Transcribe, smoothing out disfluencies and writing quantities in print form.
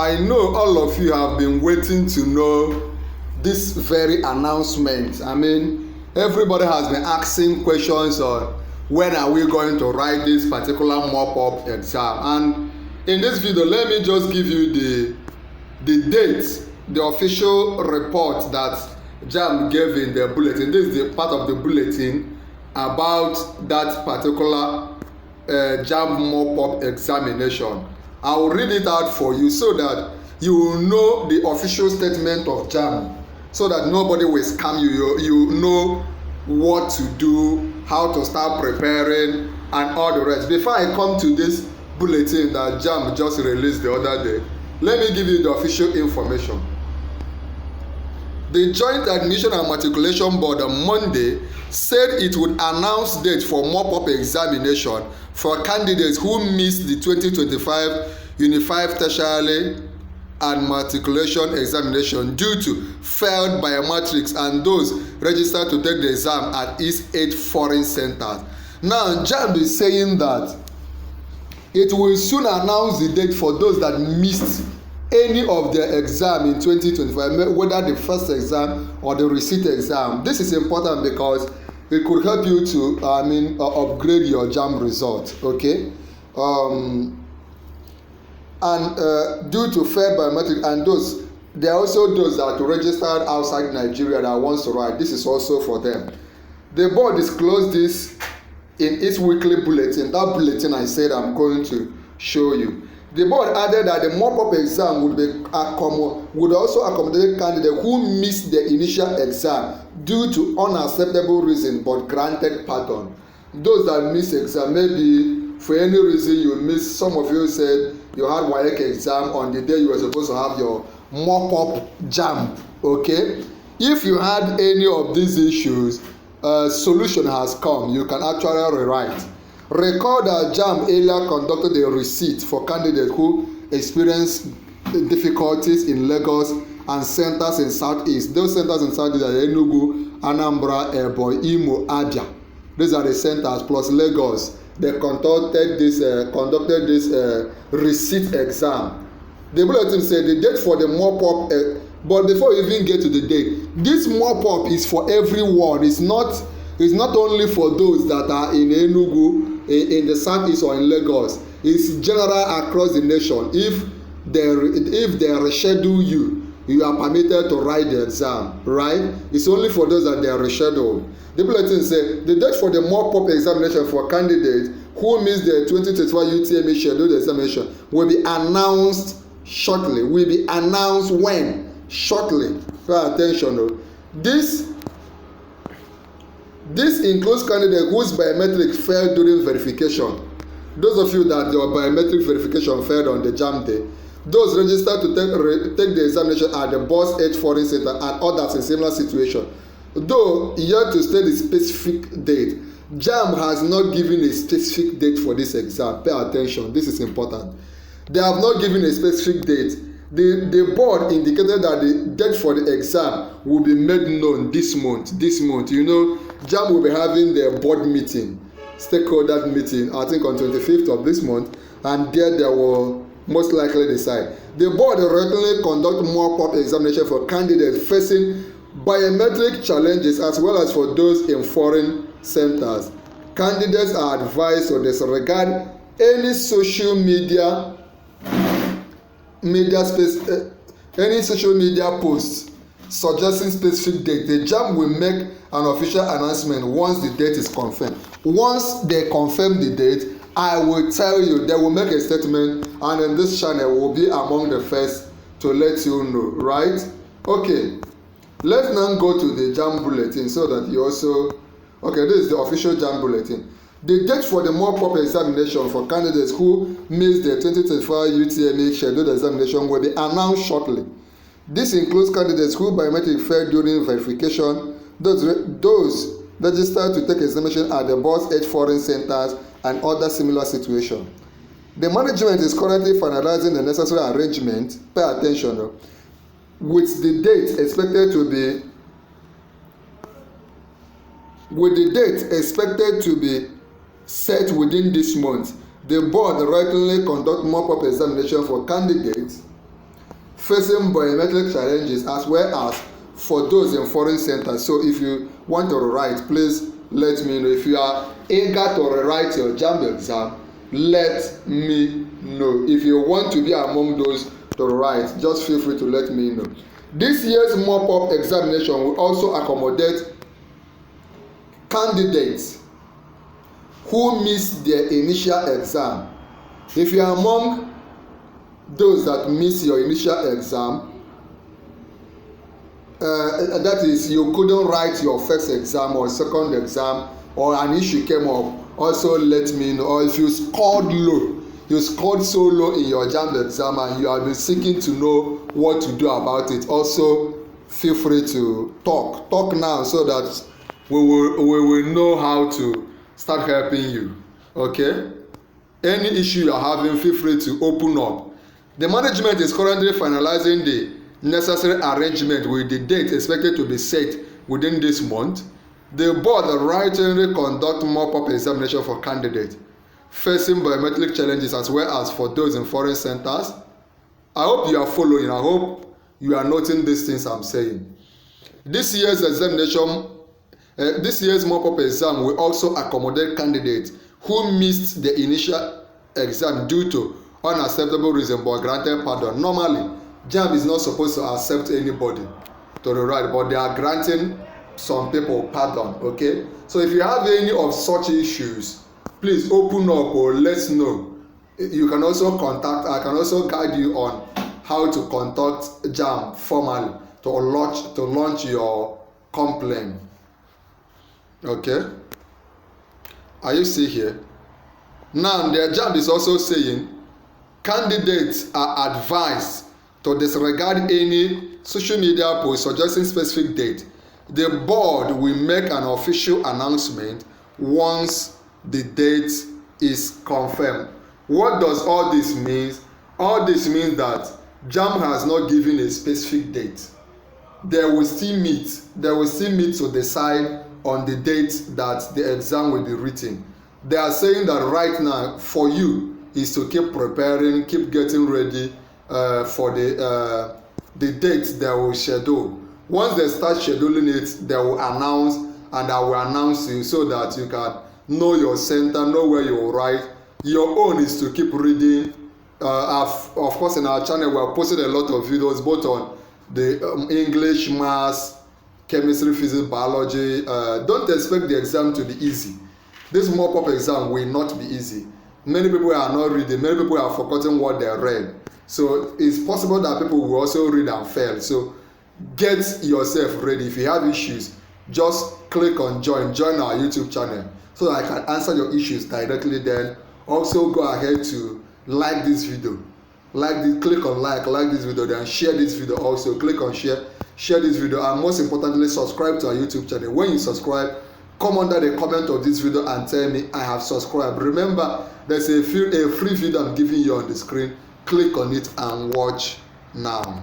I know all of you have been waiting to know this very announcement. I mean, everybody has been asking questions on when are we going to write this particular mop-up exam. And in this video, let me just give you the date, the official report that Jamb gave in the bulletin. This is the part of the bulletin about that particular Jamb Mop-Up examination. I will read it out for you so that you will know the official statement of Jamb, so that nobody will scam you. You know what to do, how to start preparing, and all the rest. Before I come to this bulletin that Jamb just released the other day, let me give you the official information. The Joint Admission and Matriculation Board on Monday said it would announce date for mop-up examination for candidates who missed the 2025 Unified Tertiary and Matriculation Examination due to failed biometrics and those registered to take the exam at its 8 foreign centers. Now, Jamb is saying that it will soon announce the date for those that missed any of their exam in 2025, whether the first exam or the receipt exam. This is important because it could help you to upgrade your Jamb result. Okay, due to failed biometric and those, there are also those that are registered outside Nigeria that wants to write. This is also for them. The board disclosed this in its weekly bulletin. That bulletin I said I'm going to show you. The board added that the mop-up exam would also accommodate candidates who missed the initial exam due to unacceptable reason but granted pardon. Those that miss exam, maybe for any reason you missed. Some of you said you had WAEC exam on the day you were supposed to have your mop-up Jamb. Okay, if you had any of these issues, a solution has come. You can actually rewrite. Recall that Jamb earlier conducted a receipt for candidates who experienced difficulties in Lagos and centers in Southeast. Those centers in Southeast are Enugu, Anambra, Ebonyi, Imo, Abia. These are the centers plus Lagos. They conducted this receipt exam. The bulletin said the date for the mop-up, but before we even get to the date, this mop-up is for everyone. It's not only for those that are in Enugu, in the Southeast or in Lagos. It's general across the nation. If they reschedule you, you are permitted to write the exam, right? It's only for those that they are rescheduled. The bulletin said the date for the mop-up examination for candidates who missed the 2021 UTME scheduled examination will be announced shortly. Will be announced when? Shortly. Pay attention though. This includes candidates whose biometrics failed during verification. Those of you that your biometric verification failed on the Jamb day, those registered to take the examination at the BOS 8 foreign center and others in similar situation. Though yet to state the specific date, Jamb has not given a specific date for this exam. Pay attention, this is important. They have not given a specific date. The board indicated that the date for the exam will be made known this month. You know, Jamb will be having their board meeting, stakeholder meeting, I think on 25th of this month, and there they will most likely decide. The board regularly conduct mop-up examination for candidates facing biometric challenges as well as for those in foreign centers. Candidates are advised to disregard any social media posts suggesting specific date. The Jamb will make an official announcement once the date is confirmed. Once they confirm the date, I will tell you. They will make a statement, and in this channel will be among the first to let you know, right? Okay, let's now go to the Jamb bulletin so that you also. Okay, this is the official Jamb bulletin. The date for the mop-up examination for candidates who missed the 2025 UTME scheduled examination will be announced shortly. This includes candidates who biometric failed during verification, those registered to take examination at the BOS 8 foreign centers and other similar situations. The management is currently finalizing the necessary arrangement, pay attention though, with the date expected to be set within this month. The board regularly conduct mop-up examination for candidates facing biometric challenges, as well as for those in foreign centers. So if you want to rewrite, please let me know. If you are eager to rewrite your Jamb exam, let me know. If you want to be among those to write, just feel free to let me know. This year's mop-up examination will also accommodate candidates who missed their initial exam. If you are among those that miss your initial exam, that is, you couldn't write your first exam or second exam, or an issue came up, also let me know. Or if you scored low, you scored so low in your Jamb exam and you have been seeking to know what to do about it, also feel free to talk now, so that we will know how to start helping you. Okay, any issue you are having, feel free to open up. The management is currently finalizing the necessary arrangement with the date expected to be set within this month. The board routinely conduct mop-up examination for candidates facing biometric challenges, as well as for those in foreign centers. I hope you are following. I hope you are noting these things I'm saying. This year's mop-up exam will also accommodate candidates who missed the initial exam due to unacceptable reason but granted pardon. Normally, Jamb is not supposed to accept anybody to rewrite, but they are granting some people pardon. Okay, so if you have any of such issues, please open up or let us know. You can also I can also guide you on how to contact Jamb formally to launch your complaint. Okay, are you still here? Now, the Jamb is also saying candidates are advised to disregard any social media post suggesting specific date. The board will make an official announcement once the date is confirmed. What does all this mean? All this means that Jamb has not given a specific date. They will still meet to decide on the date that the exam will be written. They are saying that right now for you is to keep preparing, keep getting ready for the date they will schedule. Once they start scheduling it, they will announce, and I will announce you so that you can know your center, know where you will write. Your own is to keep reading. Of course, in our channel we are posting a lot of videos both on the English, Maths, Chemistry, Physics, Biology. Don't expect the exam to be easy. This mop-up exam will not be easy. Many people are not reading. Many people are forgetting what they read. So it's possible that people will also read and fail. So get yourself ready. If you have issues, just click on join our YouTube channel so that I can answer your issues directly. Then also go ahead to like this video, click on like this video, then share this video. Also click on share this video, and most importantly subscribe to our YouTube channel. When you subscribe, come under the comment of this video and tell me I have subscribed. Remember, there's a free video I'm giving you on the screen. Click on it and watch now.